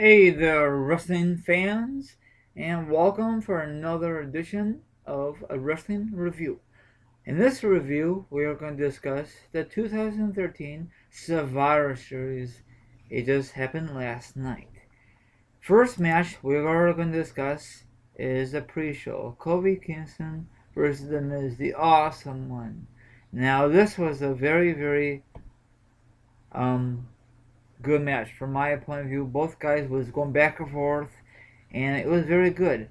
Hey there, wrestling fans, and welcome for another edition of a wrestling review. In this review, we are going to discuss the 2013 Survivor Series. It just happened last night. First match we are going to discuss is the pre-show: Kofi Kingston versus The Miz, the awesome one. Now, this was a very um, good match from my point of view. Both guys was going back and forth, and it was very good.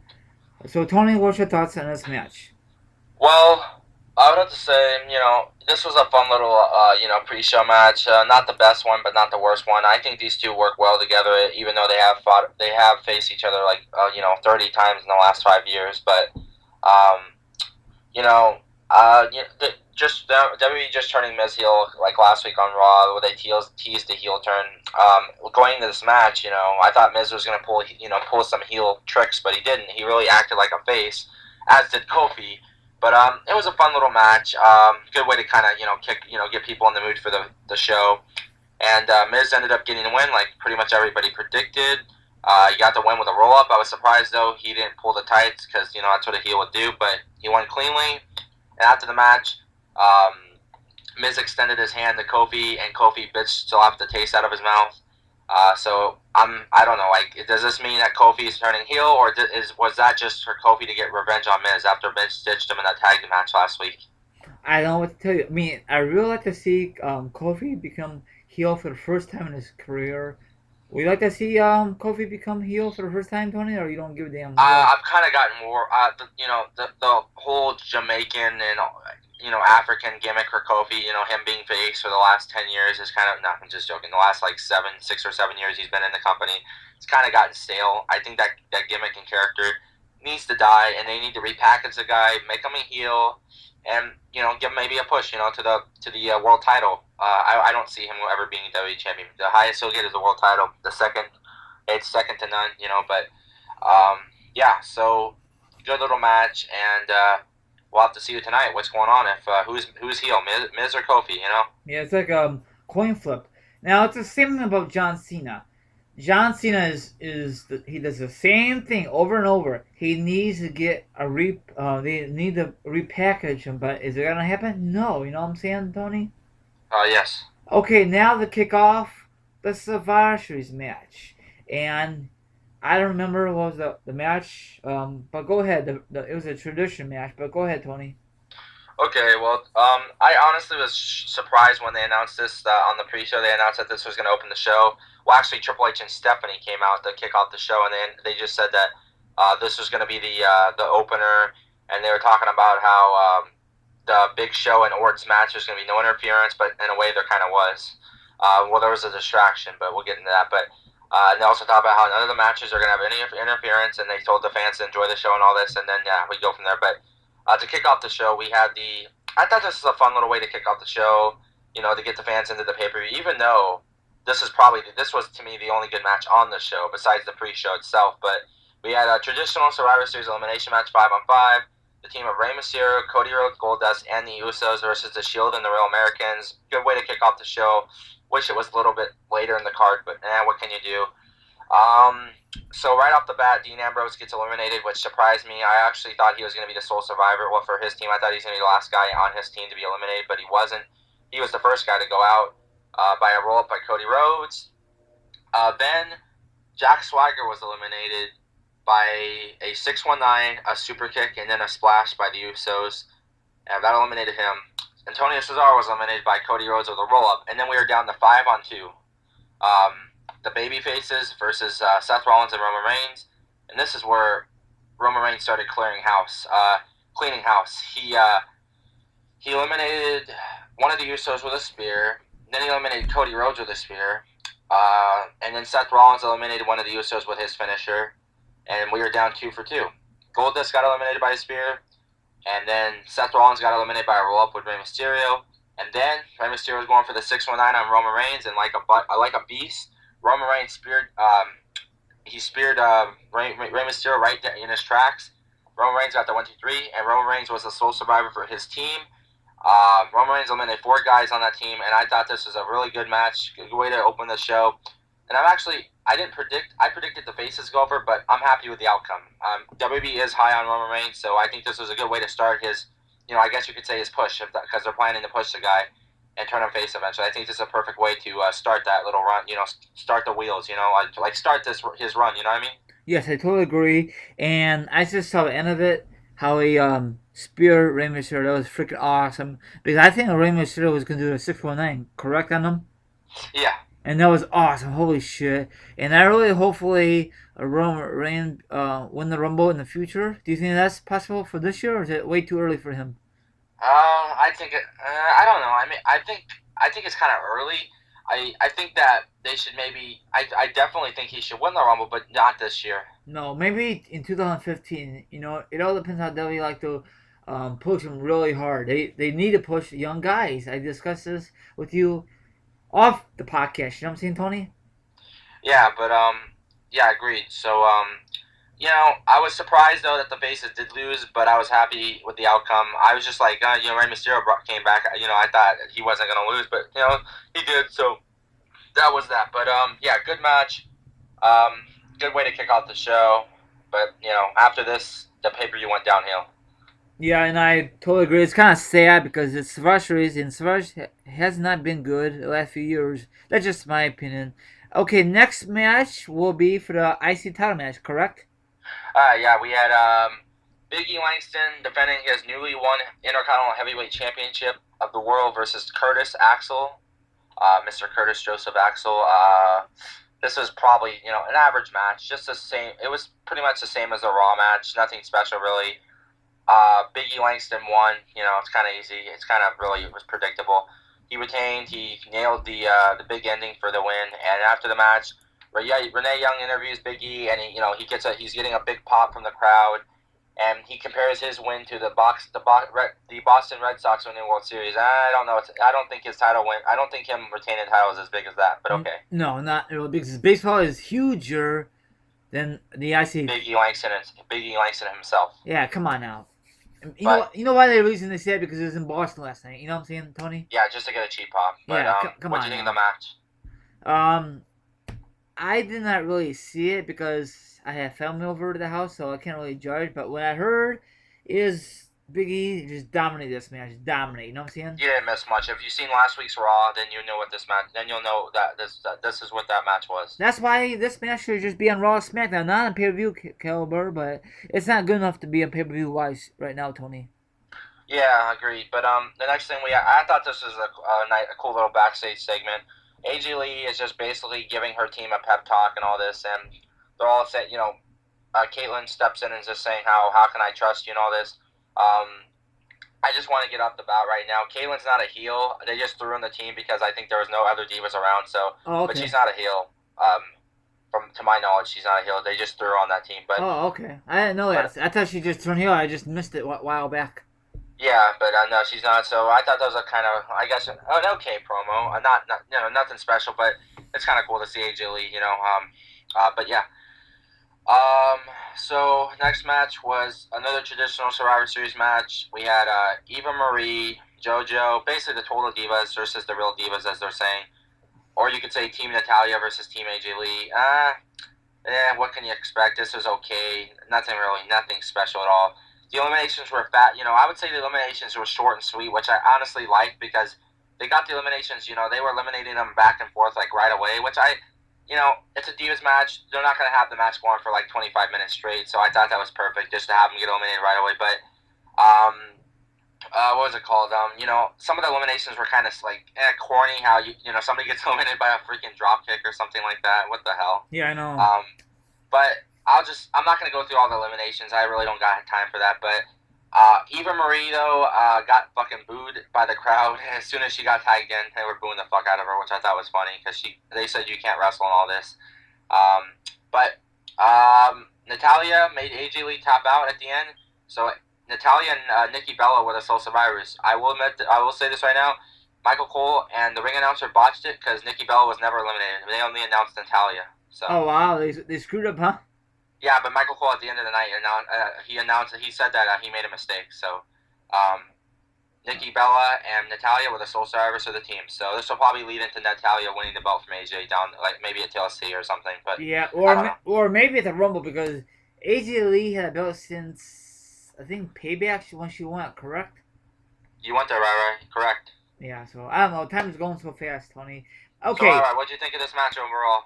So, Tony, what's your thoughts on this match? Well, I would have to say, this was a fun little, pre-show match. Not the best one, but not the worst one. I think these two work well together, even though they have faced each other 30 times in the last 5 years. But, um, you know, WWE just turning Miz heel like last week on Raw, where they teased the heel turn. Going into this match, I thought Miz was gonna pull some heel tricks, but he didn't. He really acted like a face, as did Kofi. But it was a fun little match. Good way to kind of get people in the mood for the show. And Miz ended up getting the win, like pretty much everybody predicted. He got the win with a roll up. I was surprised though he didn't pull the tights because that's what a heel would do. But he won cleanly. And after the match, um, Miz extended his hand to Kofi, and Kofi bit still have the taste out of his mouth. I don't know. Like, does this mean that Kofi is turning heel, or was that just for Kofi to get revenge on Miz after Miz ditched him in that tag match last week? I don't know what to tell you. I mean, I really like to see Kofi become heel for the first time in his career. Would you like to see Kofi become heel for the first time, Tony, or you don't give a damn? I've kind of gotten more, the whole Jamaican and African gimmick for Kofi. Him being face for the last 10 years is kind of. No, I'm just joking. The last 6 or 7 years he's been in the company, it's kind of gotten stale. I think that gimmick and character needs to die, and they need to repackage the guy, make him a heel, and give him maybe a push, to the world title. I don't see him ever being WWE champion. The highest he'll get is the world title. The second, it's second to none. But yeah, so good little match, and we'll have to see tonight what's going on. If who's heel, Miz or Kofi? Yeah, it's like a coin flip. Now it's the same thing about John Cena. John Cena he does the same thing over and over. He needs to get a they need to repackage him, but is it gonna happen? No, you know what I'm saying, Tony? Yes. Okay, now to kick off the Survivor Series match, and I don't remember what was the match, but go ahead. It was a tradition match, but go ahead, Tony. Okay, well, I honestly was surprised when they announced this on the pre-show. They announced that this was going to open the show. Well, actually, Triple H and Stephanie came out to kick off the show, and then they just said that this was going to be the opener, and they were talking about how the Big Show and Orton's match was going to be no interference, but in a way there kind of was. Well, there was a distraction, but we'll get into that. But and they also talked about how none of the matches are going to have any interference, and they told the fans to enjoy the show and all this, and then yeah, we go from there. But to kick off the show, we had the. I thought this was a fun little way to kick off the show. To get the fans into the pay per view. Even though this was to me the only good match on the show besides the pre-show itself. But we had a traditional Survivor Series elimination match, 5-on-5. The team of Rey Mysterio, Cody Rhodes, Goldust, and the Usos versus the Shield and the Real Americans. Good way to kick off the show. Wish it was a little bit later in the card, but what can you do? So right off the bat, Dean Ambrose gets eliminated, which surprised me. I actually thought he was going to be the sole survivor. Well, for his team, I thought he was going to be the last guy on his team to be eliminated, but he wasn't. He was the first guy to go out by a roll-up by Cody Rhodes. Then Jack Swagger was eliminated by a 619, a super kick, and then a splash by the Usos. And that eliminated him. Antonio Cesaro was eliminated by Cody Rhodes with a roll-up. And then we were down to 5-on-2. The baby faces versus Seth Rollins and Roman Reigns. And this is where Roman Reigns started cleaning house. He eliminated one of the Usos with a spear. Then he eliminated Cody Rhodes with a spear. And then Seth Rollins eliminated one of the Usos with his finisher. And we were down 2-for-2. Goldust got eliminated by a spear. And then Seth Rollins got eliminated by a roll-up with Rey Mysterio. And then Rey Mysterio was going for the 619 on Roman Reigns. And like a beast, Roman Reigns speared Rey Mysterio right in his tracks. Roman Reigns got the 1-2-3, and Roman Reigns was the sole survivor for his team. Roman Reigns eliminated 4 guys on that team, and I thought this was a really good match, good way to open the show. and I didn't predict. I predicted the faces go over, but I'm happy with the outcome. WB is high on Roman Reigns, so I think this was a good way to start his, I guess you could say his push, because they're planning to push the guy and turn him face eventually. I think this is a perfect way to start that little run. Start the wheels. Like start this his run. You know what I mean? Yes, I totally agree. And I just saw the end of it, how he speared Rey Mysterio. That was freaking awesome. Because I think Rey Mysterio was gonna do a 619, correct on him? Yeah. And that was awesome. Holy shit! And I really, hopefully, Roman Reigns win the Rumble in the future. Do you think that's possible for this year, or is it way too early for him? I think I don't know. I mean, I think it's kind of early. I think that they should maybe. I definitely think he should win the Rumble, but not this year. No, maybe in 2015. It all depends how WWE like to push him really hard. They need to push young guys. I discussed this with you off the podcast. You know what I'm saying, Tony? Yeah, but yeah, agreed. So I was surprised though that the Faces did lose, but I was happy with the outcome. I was just like, Rey Mysterio came back. I thought he wasn't gonna lose, but he did. So that was that. But yeah, good match. Good way to kick off the show. But after this, the pay per view went downhill. Yeah, and I totally agree. It's kind of sad because it's Savage series, and Savage has not been good the last few years. That's just my opinion. Okay, next match will be for the IC title match, correct? Yeah, we had Big E Langston defending his newly won Intercontinental Heavyweight Championship of the World versus Curtis Axel, Mr. Curtis Joseph Axel. This was probably an average match, just the same. It was pretty much the same as a Raw match, nothing special really. Big E Langston won. It's kind of easy. It's kind of really it was predictable. He retained. He nailed the big ending for the win. And after the match, Renee Young interviews Big E, and he's getting a big pop from the crowd, and he compares his win to the Boston Red Sox winning World Series. I don't know. I don't think his title win. I don't think him retaining the title is as big as that. But okay. No, not really, because baseball is huger than the IC. Big E Langston himself. Yeah, come on now. You know why the reason they say it, because it was in Boston last night. You know what I'm saying, Tony? Yeah, just to get a cheap pop. But yeah, come on. What do you think of the match? I did not really see it because I had family over to the house, so I can't really judge. But what I heard is Big E just dominated this match. Dominate, you know what I'm saying? You didn't miss much. If you've seen last week's Raw, then you know what this match. Then you'll know that this is what that match was. That's why this match should just be on Raw SmackDown, not on pay-per-view caliber. But it's not good enough to be on pay-per-view wise right now, Tony. Yeah, agreed. But the next thing I thought this was a cool little backstage segment. AJ Lee is just basically giving her team a pep talk and all this, and they're all saying, Caitlyn steps in and just saying how can I trust you and all this. I just want to get off the bat right now. Caitlyn's not a heel. They just threw in the team because I think there was no other divas around. So, but she's not a heel. To my knowledge, she's not a heel. They just threw her on that team. But okay, I didn't know that. I thought she just turned heel. I just missed it a while back. Yeah, but no, she's not. So I thought that was a kind of, I guess, an okay promo. Not nothing special, but it's kind of cool to see AJ Lee. But yeah. So next match was another traditional Survivor Series match. We had Eva Marie, JoJo, basically the Total Divas versus the Real Divas, as they're saying. Or you could say Team Natalia versus Team AJ Lee. What can you expect? This was okay. Nothing special at all. The eliminations were fat. I would say the eliminations were short and sweet, which I honestly liked because they got the eliminations. They were eliminating them back and forth like right away, which it's a Divas match. They're not going to have the match going for like 25 minutes straight, so I thought that was perfect just to have them get eliminated right away. But what was it called? Some of the eliminations were kind of like corny. How somebody gets eliminated by a freaking drop kick or something like that. What the hell? Yeah, I know. But I'm not going to go through all the eliminations. I really don't got time for that. But Eva Marie, though, got fucking booed by the crowd as soon as she got tagged in. They were booing the fuck out of her, which I thought was funny because they said you can't wrestle and all this. But Natalia made AJ Lee tap out at the end. So Natalia and Nikki Bella were the sole survivors. I will say this right now. Michael Cole and the ring announcer botched it because Nikki Bella was never eliminated. They only announced Natalia. So. Oh, wow. They screwed up, huh? Yeah, but Michael Cole at the end of the night he said that he made a mistake. So, Nikki Bella and Natalia were the sole survivors of the team. So this will probably lead into Natalia winning the belt from AJ down, like maybe at TLC or something. But Yeah, I don't know. or maybe at the Rumble because AJ Lee had a belt since I think Payback when she won, correct? You went there, right? Correct. Yeah, so I don't know. Time is going so fast, Tony. So, all Okay, right, what do you think of this match overall?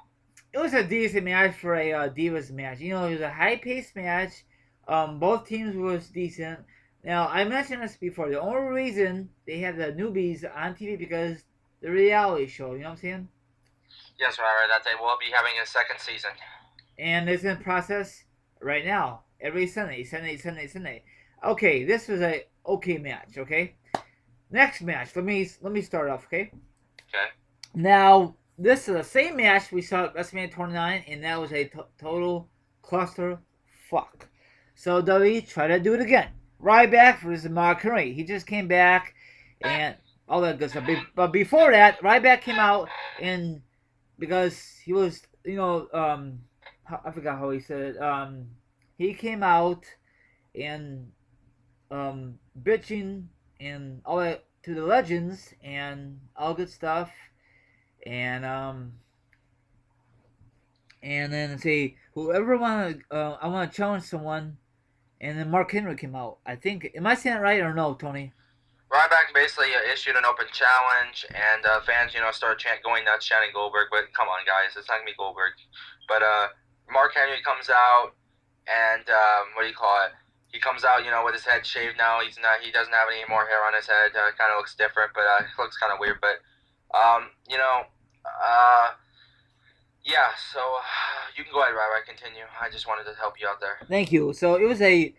it was a decent match for a Divas match. You know, it was a high paced match. Both teams was decent. Now I mentioned this before. The only reason they have the newbies on TV because the reality show. You know what I'm saying? Yes, right. That they will be having a second season. And it's in process right now. Every Sunday, Sunday, Sunday, Sunday. Okay, this was a okay match. Okay, next match. Let me start off. Okay. Okay. Now this is the same match we saw at WrestleMania 29, and that was a total cluster fuck. So WWE tried to do it again. Ryback versus Mark Henry. He just came back and all that good stuff. But before that, Ryback came out and because he was, I forgot how he said it. He came out and bitching and all that to the legends and all good stuff, and then say whoever I want to challenge someone, and then Mark Henry came out. I think am I saying it right or no, Tony? Ryback basically issued an open challenge, and fans, started going nuts, chanting Goldberg. But come on, guys, it's not gonna be Goldberg. But Mark Henry comes out, and what do you call it? He comes out, with his head shaved now. He doesn't have any more hair on his head. Kind of looks different, but it looks kind of weird. But yeah. So you can go ahead, Ryback. Continue. I just wanted to help you out there. Thank you. So it was a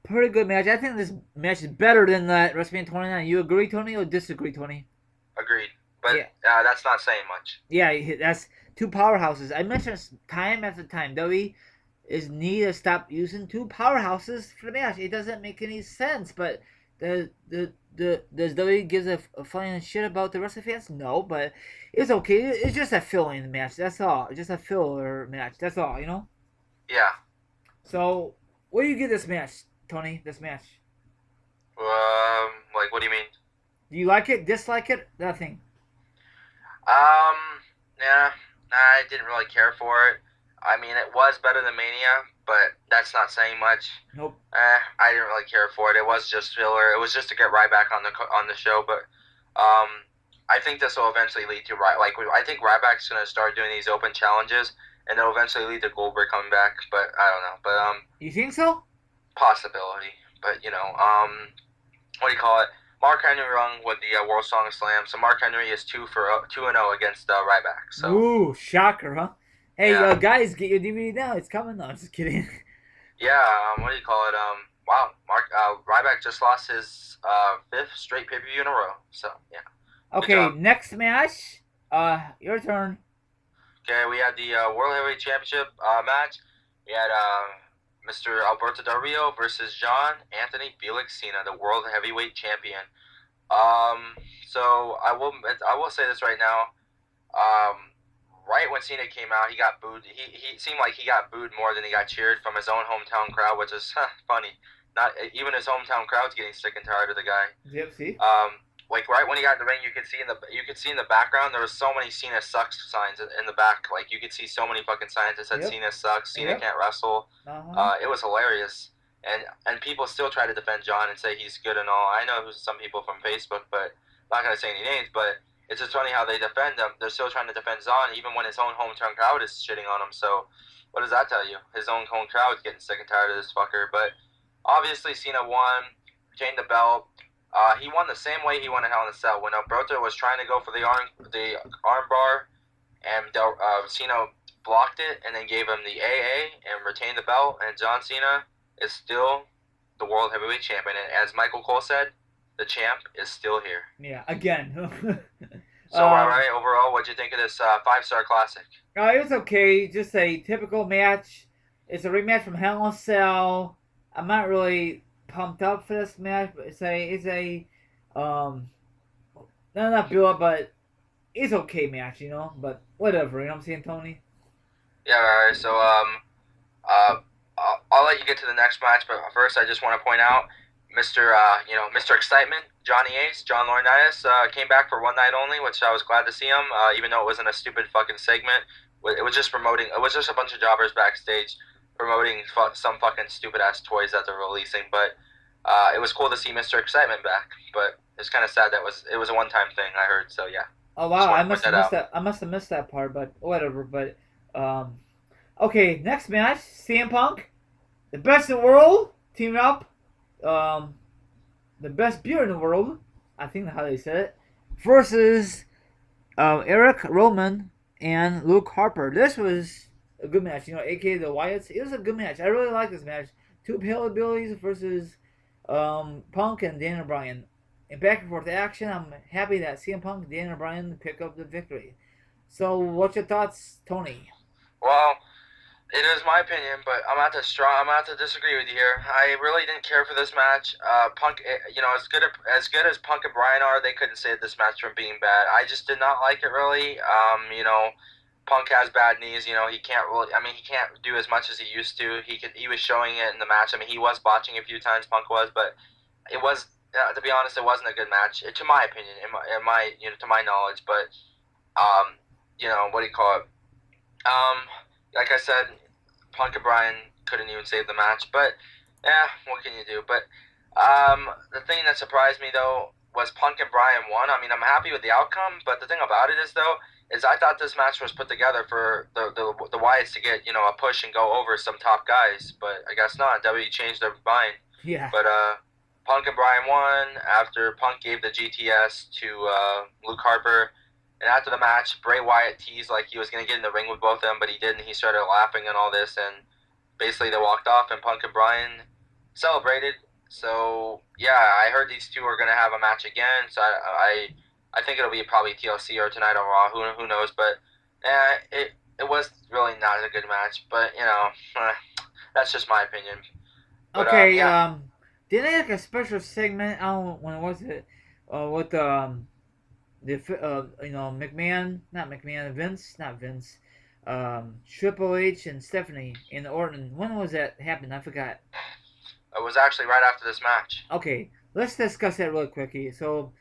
pretty good match. I think this match is better than that WrestleMania 29. You agree, Tony, or disagree, Tony? Agreed. But Yeah. That's not saying much. Yeah, that's two powerhouses. I mentioned this time after time. WWE is need to stop using two powerhouses for the match. It doesn't make any sense. But does WWE give a flying shit about the rest of the fans? No, but it's okay. It's just a filling match. That's all. Just a filler match. That's all. You know. Yeah. So, what do you give this match, Tony? This match? Like, what do you mean? Do you like it? Dislike it? Nothing. Yeah, I didn't really care for it. I mean, it was better than Mania, but that's not saying much. Nope. I didn't really care for it. It was just filler. It was just to get Ryback on the show, but I think this will eventually lead to I think Ryback's gonna start doing these open challenges, and it'll eventually lead to Goldberg coming back. But I don't know. But You think so? possibility. But what do you call it? Mark Henry won with the World Song Slam, so Mark Henry is 2-0 against Ryback. So Ooh, shocker, huh? Hey, yeah, guys, get your DVD now. It's coming. No, I'm just kidding. yeah. What do you call it? Wow, Ryback just lost his fifth straight pay-per-view in a row. So yeah. Okay, next match. Your turn. Okay, we had the World Heavyweight Championship match. We had Mr. Alberto Del Rio versus John Anthony Felix Cena, the World Heavyweight Champion. So I will say this right now. Right when Cena came out, he got booed. He seemed like he got booed more than he got cheered from his own hometown crowd, which is funny. Not even his hometown crowd's getting sick and tired of the guy. Yep. See. Like right when he got in the ring, you could see in the background there was so many Cena sucks signs in the back. Like you could see so many fucking signs that said Yep. Cena sucks, Cena Yep. can't wrestle. Uh-huh. It was hilarious, and people still try to defend John and say he's good and all. I know who's some people from Facebook, but I'm not gonna say any names. But it's just funny how they defend him. They're still trying to defend John even when his own hometown crowd is shitting on him. So what does that tell you? His own home crowd is getting sick and tired of this fucker. But obviously Cena won, retained the belt. He won the same way he won in Hell in a Cell. When Alberto was trying to go for the arm bar, and Cena blocked it, and then gave him the AA and retained the belt. And John Cena is still the World Heavyweight Champion. And as Michael Cole said, the champ is still here. Yeah. Again. So, all right, overall, what'd you think of this 5-star classic? It was okay. Just a typical match. It's a rematch from Hell in a Cell. I'm not really pumped up for this match, but it's a not enough build up, but it's okay match, you know. But whatever, you know what I'm saying, Tony? Yeah, all right. So, I'll let you get to the next match, but first, I just want to point out Mr. Excitement, Johnny Ace, John Laurinaitis, came back for one night only, which I was glad to see him. Even though it wasn't a stupid fucking segment, it was just promoting. It was just a bunch of jobbers backstage promoting some fucking stupid ass toys that they're releasing. But it was cool to see Mr. Excitement back. But it's kind of sad that it was a one time thing. I heard. So yeah, Oh just wow, I want to point must have that missed out. that. I must have missed that part, but whatever. But okay, next match, CM Punk, the best in the world, teaming up, um, the best beer in the world. I think that's how they said it, versus Eric Roman and Luke Harper. This was a good match, aka the Wyatts. It was a good match. I really like this match. Two Pale versus Punk and Daniel Bryan. In back and forth action, I'm happy that CM Punk and Daniel Bryan pick up the victory. So, what's your thoughts, Tony? Well, it is my opinion, but I'm gonna have to disagree with you here. I really didn't care for this match. Punk, as good as Punk and Bryan are, they couldn't save this match from being bad. I just did not like it really. Punk has bad knees. He can't really. I mean, he can't do as much as he used to. He was showing it in the match. I mean, he was botching a few times. Punk was, but it was. To be honest, it wasn't a good match, to my opinion, to my knowledge. But what do you call it? Um, like I said, Punk and Bryan couldn't even save the match, but yeah, what can you do? But the thing that surprised me though was Punk and Bryan won. I mean, I'm happy with the outcome, but the thing about it is though is I thought this match was put together for the Wyatts to get a push and go over some top guys, but I guess not. WWE changed their mind. Yeah. But Punk and Bryan won after Punk gave the GTS to Luke Harper. And after the match, Bray Wyatt teased like he was going to get in the ring with both of them, but he didn't. He started laughing and all this, and basically they walked off, and Punk and Bryan celebrated. So, yeah, I heard these two are going to have a match again, so I think it'll be probably TLC or tonight on Raw. Who knows? But it was really not a good match, but, that's just my opinion. But, Okay. yeah. Did they like a special segment? I don't know when was it? With the McMahon, not McMahon, Vince, not Vince, Triple H and Stephanie in Orton. When was that happen? I forgot. It was actually right after this match. Okay, let's discuss that real quickly. So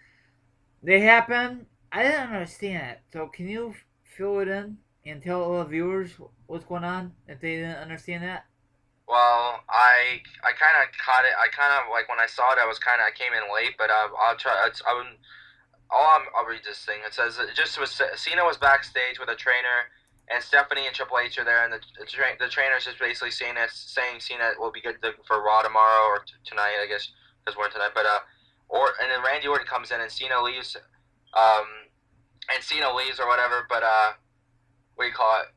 they happen. I didn't understand it. So can you fill it in and tell all the viewers what's going on if they didn't understand that? Well, I kind of caught it. I kind of like when I saw it. I came in late, but I'll try. I'll read this thing. It says Cena was backstage with a trainer, and Stephanie and Triple H are there, and the trainer's just basically saying Cena will be good for Raw tomorrow or tonight, I guess, because we're in tonight. But and then Randy Orton comes in, and Cena leaves, or whatever. But what do you call it?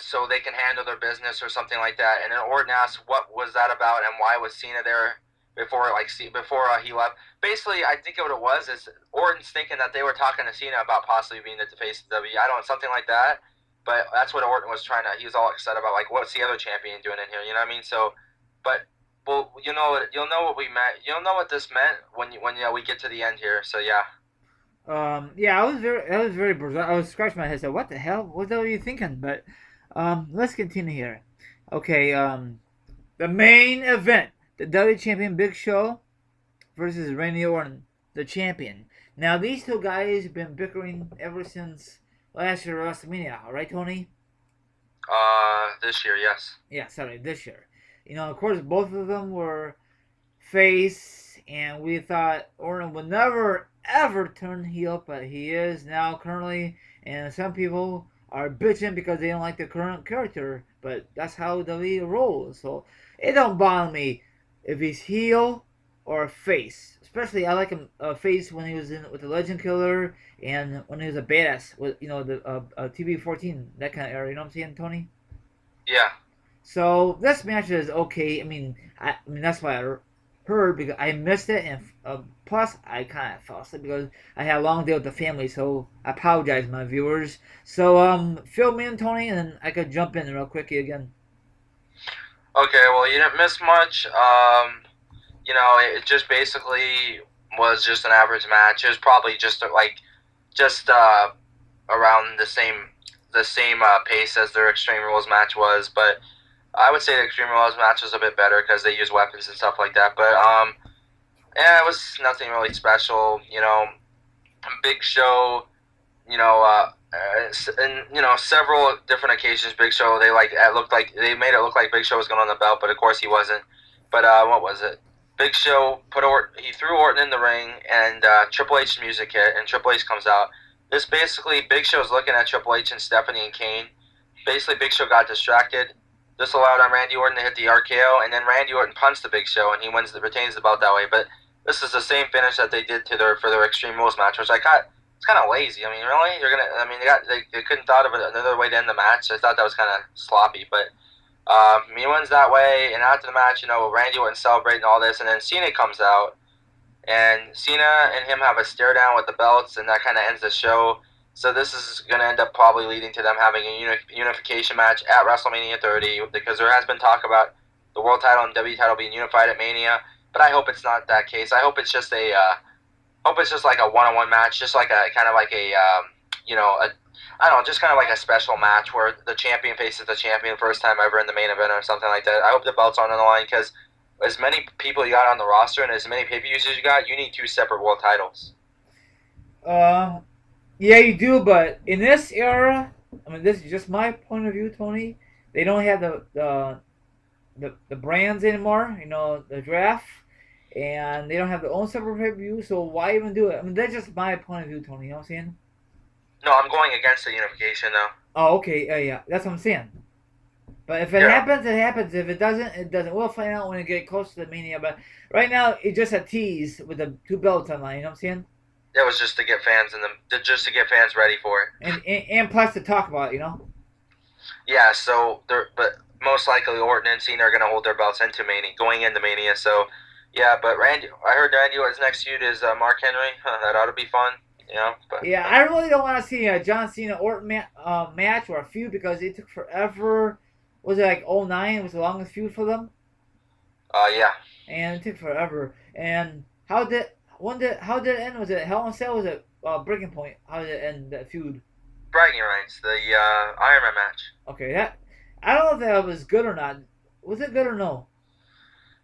So they can handle their business or something like that. And then Orton asks, "What was that about, and why was Cena there before he left?" Basically, I think what it was is Orton's thinking that they were talking to Cena about possibly being the face of WWE. I don't know, something like that. But that's what Orton was trying to. He was all excited about, like, what's the other champion doing in here? You know what I mean? So, but well, you'll know what we meant. You'll know what this meant when we get to the end here. So yeah. Yeah, I was very bizarre. I was scratching my head. So what the hell? What are you thinking? But let's continue here. Okay, the main event, the WWE Champion Big Show versus Randy Orton, the champion. Now these two guys have been bickering ever since last year WrestleMania, right, Tony? This year, yes. Yeah, sorry, this year. Of course, both of them were face, and we thought Orton would never ever turn heel, but he is now currently, and some people are bitching because they don't like the current character, but that's how WWE rolls. So it don't bother me if he's heel or face. Especially I like him face when he was in with the Legend Killer and when he was a badass with the TV14 that kind of era. You know what I'm saying, Tony? Yeah. So this match is okay. I mean that's why I heard because I missed it, and plus I kind of fell asleep because I had a long day with the family. So I apologize, my viewers. So fill me in, Tony, and then I could jump in real quickly again. Okay. Well, you didn't miss much. It just basically was just an average match. It was probably just around the same pace as their Extreme Rules match was, but I would say the Extreme Rules match was a bit better because they use weapons and stuff like that. But Yeah, it was nothing really special. Big Show. And several different occasions, Big Show. It looked like they made it look like Big Show was going on the belt, but of course he wasn't. But what was it? Big Show he threw Orton in the ring, and Triple H's music hit, and Triple H comes out. This basically Big Show's looking at Triple H and Stephanie and Kane. Basically, Big Show got distracted. This allowed on Randy Orton to hit the RKO, and then Randy Orton punched the Big Show, and he retains the belt that way. But this is the same finish that they did for their Extreme Rules match, which it's kind of lazy. I mean, really, you're gonna. I mean, they couldn't thought of another way to end the match. I thought that was kind of sloppy, but he wins that way. And after the match, Randy Orton celebrating all this, and then Cena comes out, and Cena and him have a stare down with the belts, and that kind of ends the show. So this is going to end up probably leading to them having a unification match at WrestleMania 30, because there has been talk about the world title and WWE title being unified at Mania. But I hope it's not that case. I hope it's just like a one-on-one match, just like a kind of like I don't know, just kind of like a special match where the champion faces the champion first time ever in the main event or something like that. I hope the belts aren't on the line, because as many people you got on the roster and as many pay-per-views as you got, you need two separate world titles. Uh, yeah, you do, but in this era, I mean, this is just my point of view, Tony. They don't have the brands anymore. The draft, and they don't have their own separate pay per view. So why even do it? I mean, that's just my point of view, Tony. You know what I'm saying? No, I'm going against the unification though. Oh, okay. Yeah, that's what I'm saying. But if it happens, it happens. If it doesn't, it doesn't. We'll find out when we get close to the Mania. But right now, it's just a tease with the two belts online. You know what I'm saying? It was just to get just to get fans ready for it, and plus to talk about it. Yeah. But most likely Orton and Cena are going to hold their belts going into Mania. So yeah, but I heard Randy Orton's next feud is Mark Henry. That ought to be fun. But yeah, I really don't want to see a John Cena Orton match or a feud, because it took forever. Was it like '09? It was the longest feud for them. Yeah. And it took forever. And how did it end? Was it Hell in a Cell? Was it Breaking Point? How did it end, that feud? Bragging rights, the Iron Man match. Okay, I don't know if that was good or not. Was it good or no?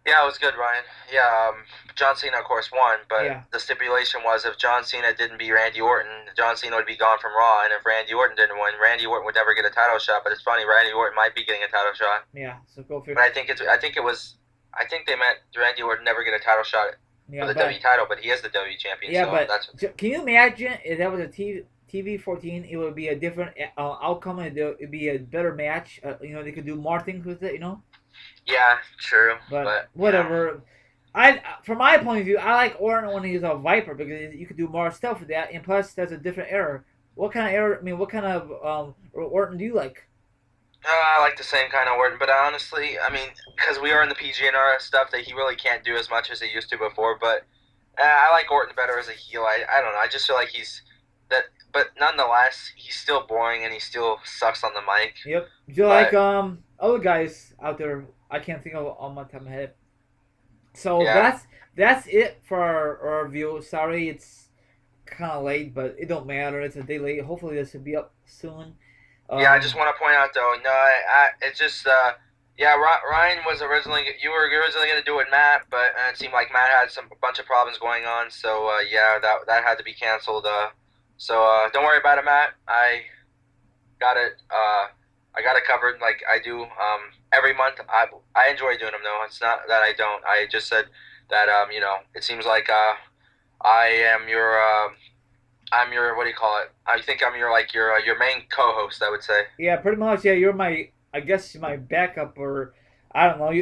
Yeah, it was good, Ryan. Yeah, John Cena, of course, won, but Yeah. the stipulation was if John Cena didn't beat Randy Orton, John Cena would be gone from Raw, and if Randy Orton didn't win, Randy Orton would never get a title shot. But it's funny, Randy Orton might be getting a title shot. Yeah, so go figure. But I think they meant Randy Orton never get a title shot for the WWE title, but he is the WWE champion. Yeah, so but can you imagine if that was a TV 14? It would be a different outcome. It'd be a better match. They could do more things with it. Yeah, true. But whatever. From my point of view, I like Orton when he's a Viper, because you could do more stuff with that, and plus that's a different era. What kind of era? I mean, what kind of Orton do you like? I like the same kind of Orton, but honestly, I mean, because we are in the PGNR stuff, that he really can't do as much as he used to before. But I like Orton better as a heel. I don't know. I just feel like he's that, but nonetheless, he's still boring and he still sucks on the mic. Yep. Do you like other guys out there? I can't think of on my top of my head. So that's it for our review. Sorry, it's kind of late, but it don't matter. It's a day late. Hopefully, this will be up soon. Yeah, I just want to point out though. No, it's just Ryan was originally you were originally going to do it, Matt, but it seemed like Matt had a bunch of problems going on. So that had to be canceled. So don't worry about it, Matt. I got it. I got it covered like I do every month. I enjoy doing them though. It's not that I don't. I just said that it seems like I am I'm your what do you call it? I think I'm your main co-host. I would say. Yeah, pretty much. Yeah, you're I guess my backup, or I don't know.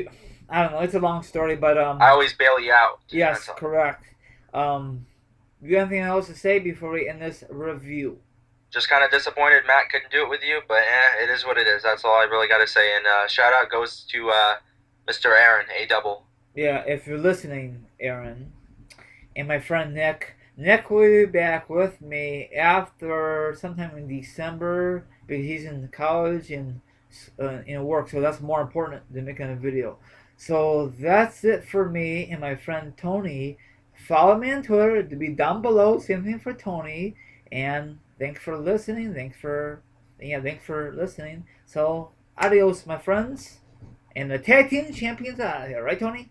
I don't know. It's a long story, but I always bail you out. Yes, correct. You got anything else to say before we end this review? Just kind of disappointed Matt couldn't do it with you, but it is what it is. That's all I really got to say. And shout out goes to Mr. Aaron, A-double. Yeah, if you're listening, Aaron, and my friend Nick. Nick will be back with me after sometime in December, because he's in college and in work, so that's more important than making a video. So that's it for me and my friend Tony. Follow me on Twitter to be down below. Same thing for Tony. And thanks for listening. Thanks for listening. So adios, my friends. And the tag team champions are out here, right, Tony?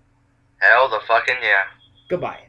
Hell the fucking yeah. Goodbye.